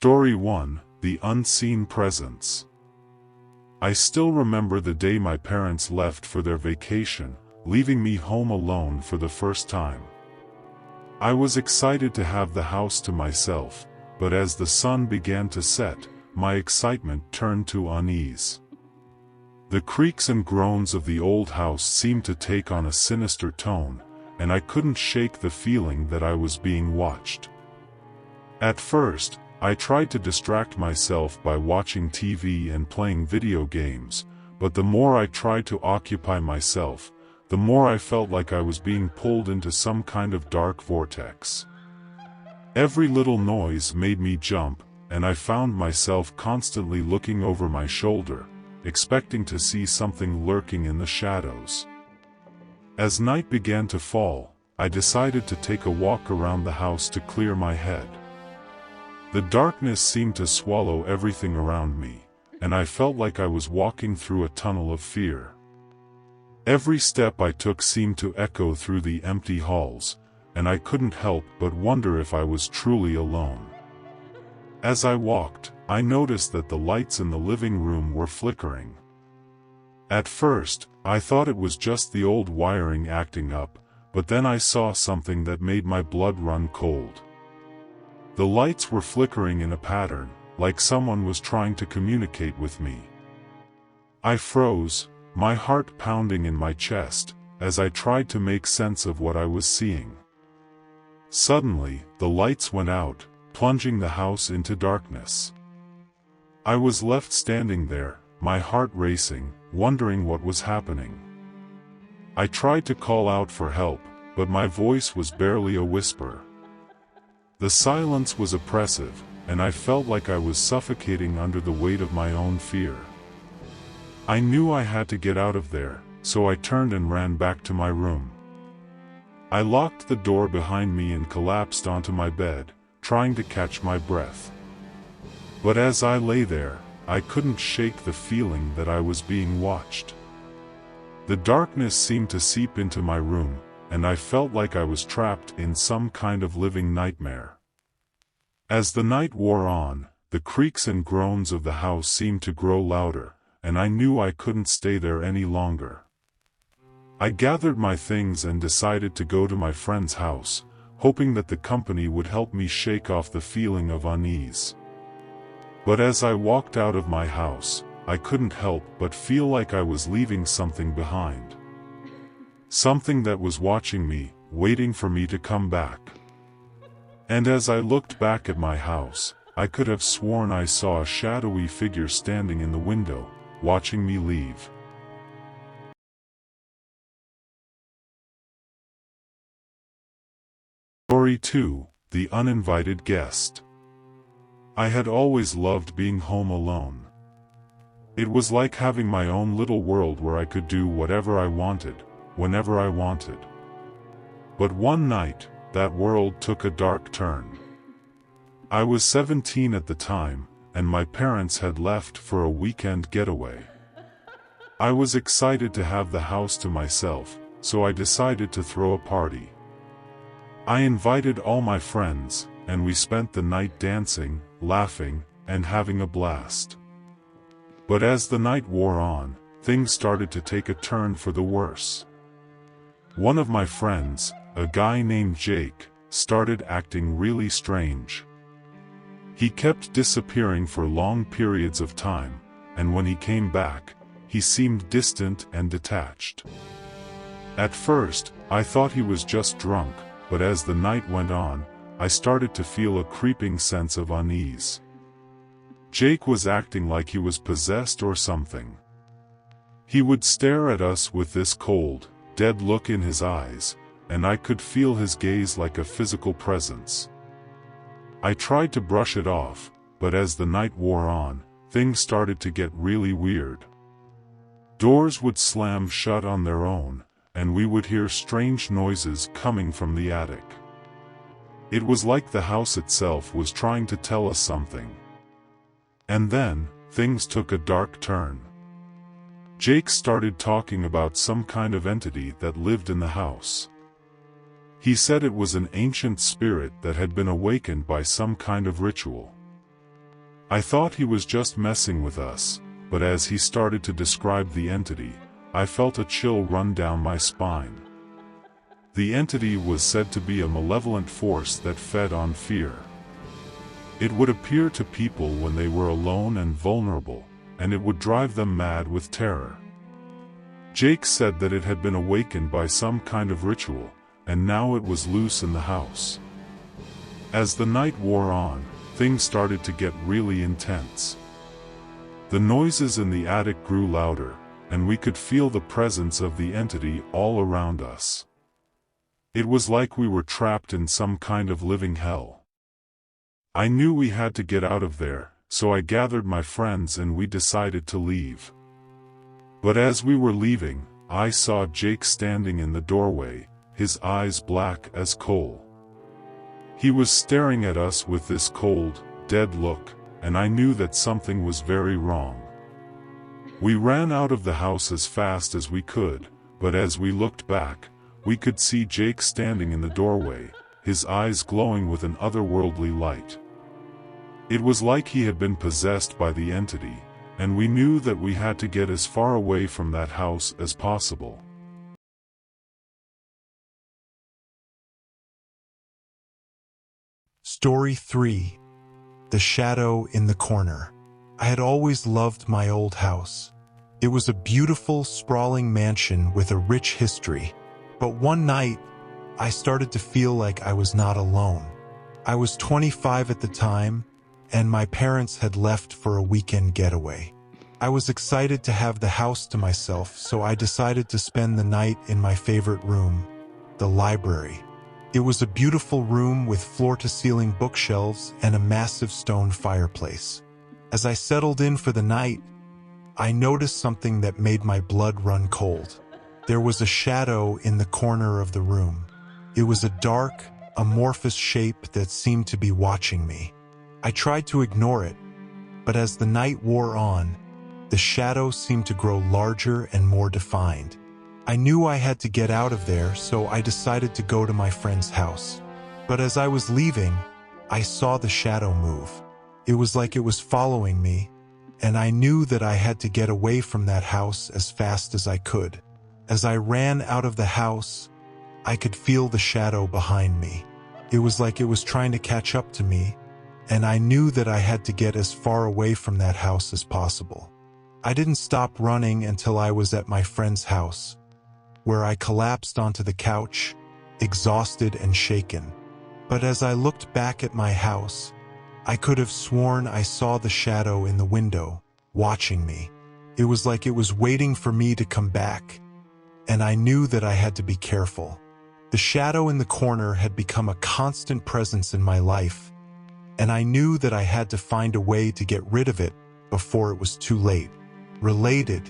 Story 1: The Unseen Presence. I still remember the day my parents left for their vacation, leaving me home alone for the first time. I was excited to have the house to myself, but as the sun began to set, my excitement turned to unease. The creaks and groans of the old house seemed to take on a sinister tone, and I couldn't shake the feeling that I was being watched. At first, I tried to distract myself by watching TV and playing video games, but the more I tried to occupy myself, the more I felt like I was being pulled into some kind of dark vortex. Every little noise made me jump, and I found myself constantly looking over my shoulder, expecting to see something lurking in the shadows. As night began to fall, I decided to take a walk around the house to clear my head. The darkness seemed to swallow everything around me, and I felt like I was walking through a tunnel of fear. Every step I took seemed to echo through the empty halls, and I couldn't help but wonder if I was truly alone. As I walked, I noticed that the lights in the living room were flickering. At first, I thought it was just the old wiring acting up, but then I saw something that made my blood run cold. The lights were flickering in a pattern, like someone was trying to communicate with me. I froze, my heart pounding in my chest, as I tried to make sense of what I was seeing. Suddenly, the lights went out, plunging the house into darkness. I was left standing there, my heart racing, wondering what was happening. I tried to call out for help, but my voice was barely a whisper. The silence was oppressive, and I felt like I was suffocating under the weight of my own fear. I knew I had to get out of there, so I turned and ran back to my room. I locked the door behind me and collapsed onto my bed, trying to catch my breath. But as I lay there, I couldn't shake the feeling that I was being watched. The darkness seemed to seep into my room, and I felt like I was trapped in some kind of living nightmare. As the night wore on, the creaks and groans of the house seemed to grow louder, and I knew I couldn't stay there any longer. I gathered my things and decided to go to my friend's house, hoping that the company would help me shake off the feeling of unease. But as I walked out of my house, I couldn't help but feel like I was leaving something behind. Something that was watching me, waiting for me to come back. And as I looked back at my house, I could have sworn I saw a shadowy figure standing in the window, watching me leave. Story 2: The Uninvited Guest. I had always loved being home alone. It was like having my own little world where I could do whatever I wanted, whenever I wanted. But one night, that world took a dark turn. I was 17 at the time, and my parents had left for a weekend getaway. I was excited to have the house to myself, so I decided to throw a party. I invited all my friends, and we spent the night dancing, laughing, and having a blast. But as the night wore on, things started to take a turn for the worse. One of my friends, a guy named Jake, started acting really strange. He kept disappearing for long periods of time, and when he came back, he seemed distant and detached. At first, I thought he was just drunk, but as the night went on, I started to feel a creeping sense of unease. Jake was acting like he was possessed or something. He would stare at us with this cold, dead look in his eyes, and I could feel his gaze like a physical presence. I tried to brush it off, but as the night wore on, things started to get really weird. Doors would slam shut on their own, and we would hear strange noises coming from the attic. It was like the house itself was trying to tell us something. And then, things took a dark turn. Jake started talking about some kind of entity that lived in the house. He said it was an ancient spirit that had been awakened by some kind of ritual. I thought he was just messing with us, but as he started to describe the entity, I felt a chill run down my spine. The entity was said to be a malevolent force that fed on fear. It would appear to people when they were alone and vulnerable, and it would drive them mad with terror. Jake said that it had been awakened by some kind of ritual, and now it was loose in the house. As the night wore on, things started to get really intense. The noises in the attic grew louder, and we could feel the presence of the entity all around us. It was like we were trapped in some kind of living hell. I knew we had to get out of there, so I gathered my friends and we decided to leave. But as we were leaving, I saw Jake standing in the doorway, his eyes black as coal. He was staring at us with this cold, dead look, and I knew that something was very wrong. We ran out of the house as fast as we could, but as we looked back, we could see Jake standing in the doorway, his eyes glowing with an otherworldly light. It was like he had been possessed by the entity, and we knew that we had to get as far away from that house as possible. Story 3. The Shadow in the Corner. I had always loved my old house. It was a beautiful, sprawling mansion with a rich history. But one night, I started to feel like I was not alone. I was 25 at the time, and my parents had left for a weekend getaway. I was excited to have the house to myself, so I decided to spend the night in my favorite room, the library. It was a beautiful room with floor-to-ceiling bookshelves and a massive stone fireplace. As I settled in for the night, I noticed something that made my blood run cold. There was a shadow in the corner of the room. It was a dark, amorphous shape that seemed to be watching me. I tried to ignore it, but as the night wore on, the shadow seemed to grow larger and more defined. I knew I had to get out of there, so I decided to go to my friend's house. But as I was leaving, I saw the shadow move. It was like it was following me, and I knew that I had to get away from that house as fast as I could. As I ran out of the house, I could feel the shadow behind me. It was like it was trying to catch up to me, and I knew that I had to get as far away from that house as possible. I didn't stop running until I was at my friend's house, where I collapsed onto the couch, exhausted and shaken. But as I looked back at my house, I could have sworn I saw the shadow in the window, watching me. It was like it was waiting for me to come back, and I knew that I had to be careful. The shadow in the corner had become a constant presence in my life, and I knew that I had to find a way to get rid of it before it was too late. Related